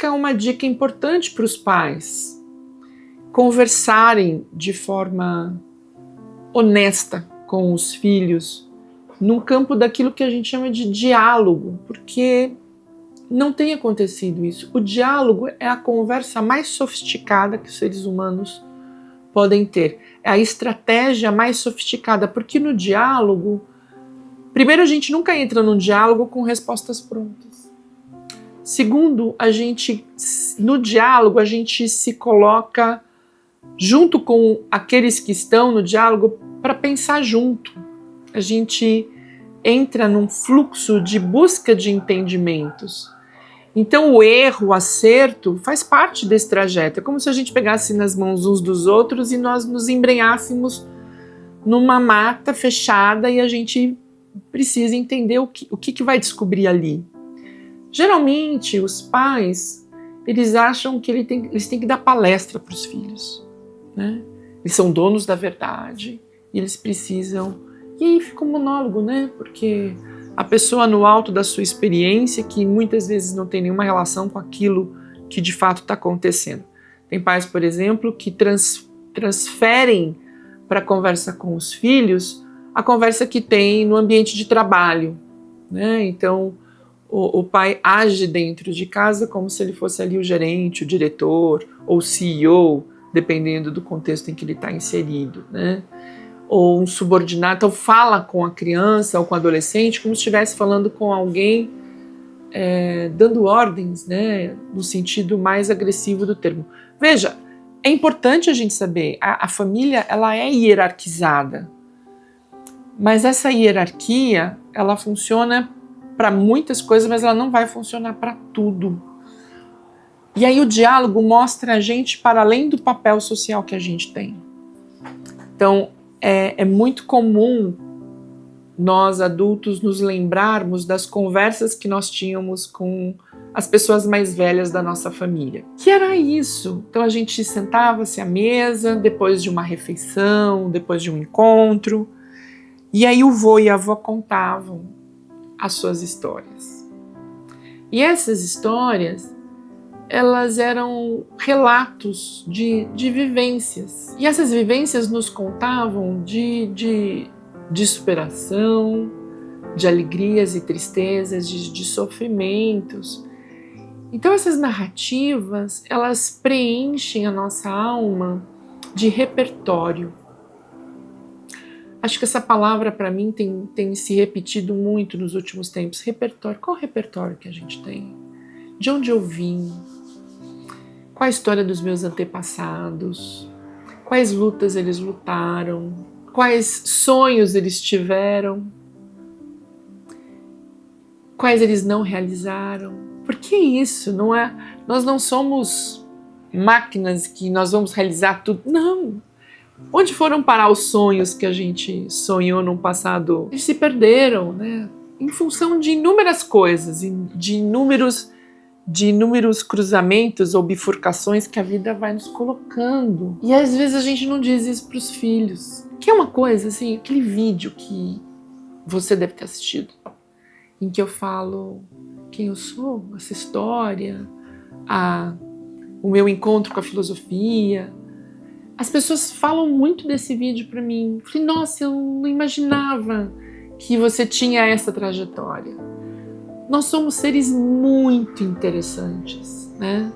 fica uma dica importante para os pais conversarem de forma honesta com os filhos, no campo daquilo que a gente chama de diálogo, porque não tem acontecido isso. O diálogo é a conversa mais sofisticada que os seres humanos podem ter. É a estratégia mais sofisticada, porque no diálogo, primeiro, a gente nunca entra num diálogo com respostas prontas. Segundo, no diálogo, a gente se coloca junto com aqueles que estão no diálogo para pensar junto. A gente entra num fluxo de busca de entendimentos. Então o erro, o acerto faz parte desse trajeto. É como se a gente pegasse nas mãos uns dos outros e nós nos embrenhássemos numa mata fechada e a gente precisa entender o que vai descobrir ali. Geralmente os pais, eles acham que eles têm que dar palestra para os filhos, né? Eles são donos da verdade e eles precisam... E aí fica um monólogo, né? Porque a pessoa no alto da sua experiência, que muitas vezes não tem nenhuma relação com aquilo que de fato está acontecendo. Tem pais, por exemplo, que transferem para a conversa com os filhos a conversa que tem no ambiente de trabalho, né? Então, o pai age dentro de casa como se ele fosse ali o gerente, o diretor ou o CEO, dependendo do contexto em que ele está inserido, né? Ou um subordinado, então fala com a criança ou com o adolescente como se estivesse falando com alguém dando ordens, né, no sentido mais agressivo do termo. Veja, é importante a gente saber, a família ela é hierarquizada, mas essa hierarquia ela funciona para muitas coisas, mas ela não vai funcionar para tudo. E aí o diálogo mostra a gente para além do papel social que a gente tem. Então, é muito comum nós adultos nos lembrarmos das conversas que nós tínhamos com as pessoas mais velhas da nossa família. Que era isso. Então a gente sentava-se à mesa depois de uma refeição, depois de um encontro, e aí o vô e a avó contavam as suas histórias. E essas histórias, elas eram relatos de vivências. E essas vivências nos contavam de superação, de alegrias e tristezas, de sofrimentos. Então essas narrativas, elas preenchem a nossa alma de repertório. Acho que essa palavra para mim tem se repetido muito nos últimos tempos. Repertório. Qual o repertório que a gente tem? De onde eu vim? Qual a história dos meus antepassados? Quais lutas eles lutaram? Quais sonhos eles tiveram? Quais eles não realizaram? Por que isso? Não é? Nós não somos máquinas que nós vamos realizar tudo. Não! Onde foram parar os sonhos que a gente sonhou no passado? Eles se perderam, né? Em função de inúmeras coisas, de inúmeros cruzamentos ou bifurcações que a vida vai nos colocando. E às vezes a gente não diz isso para os filhos. Que é uma coisa, assim, aquele vídeo que você deve ter assistido, em que eu falo quem eu sou, essa história, o meu encontro com a filosofia. As pessoas falam muito desse vídeo para mim. Eu falei, nossa, eu não imaginava que você tinha essa trajetória. Nós somos seres muito interessantes, né?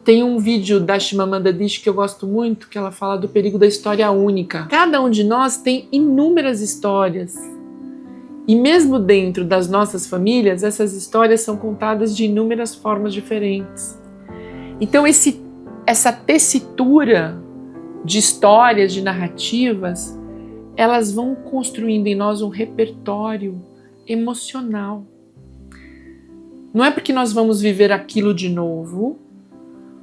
Tem um vídeo da Chimamanda Adichie que eu gosto muito, que ela fala do perigo da história única. Cada um de nós tem inúmeras histórias. E mesmo dentro das nossas famílias, essas histórias são contadas de inúmeras formas diferentes. Então essa tessitura de histórias, de narrativas, elas vão construindo em nós um repertório emocional. Não é porque nós vamos viver aquilo de novo,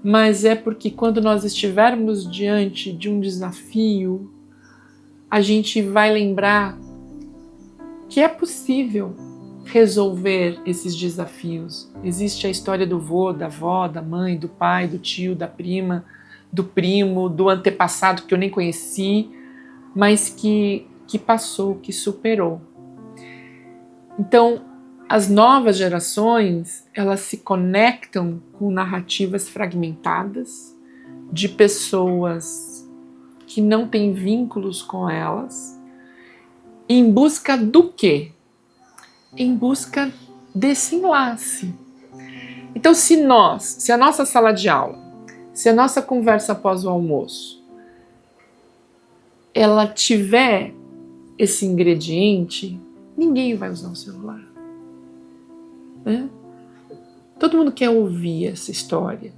mas é porque quando nós estivermos diante de um desafio, a gente vai lembrar que é possível resolver esses desafios. Existe a história do vô, da avó, da mãe, do pai, do tio, da prima, do primo, do antepassado que eu nem conheci, mas que passou, que superou. Então, As novas gerações, elas se conectam com narrativas fragmentadas de pessoas que não têm vínculos com elas, em busca do quê? Em busca desse enlace. Então, se a nossa sala de aula, se a nossa conversa após o almoço, ela tiver esse ingrediente, ninguém vai usar o celular. Né? Todo mundo quer ouvir essa história.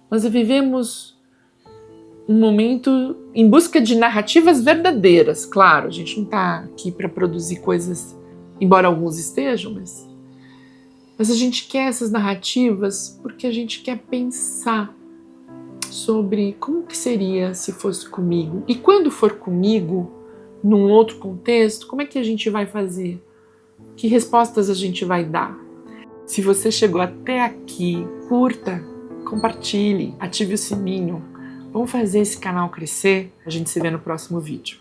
Nós vivemos um momento em busca de narrativas verdadeiras. Claro, a gente não está aqui para produzir coisas, embora alguns estejam, mas a gente quer essas narrativas porque a gente quer pensar sobre como que seria se fosse comigo. E quando for comigo, num outro contexto, como é que a gente vai fazer? Que respostas a gente vai dar? Se você chegou até aqui, curta, compartilhe, ative o sininho. Vamos fazer esse canal crescer. A gente se vê no próximo vídeo.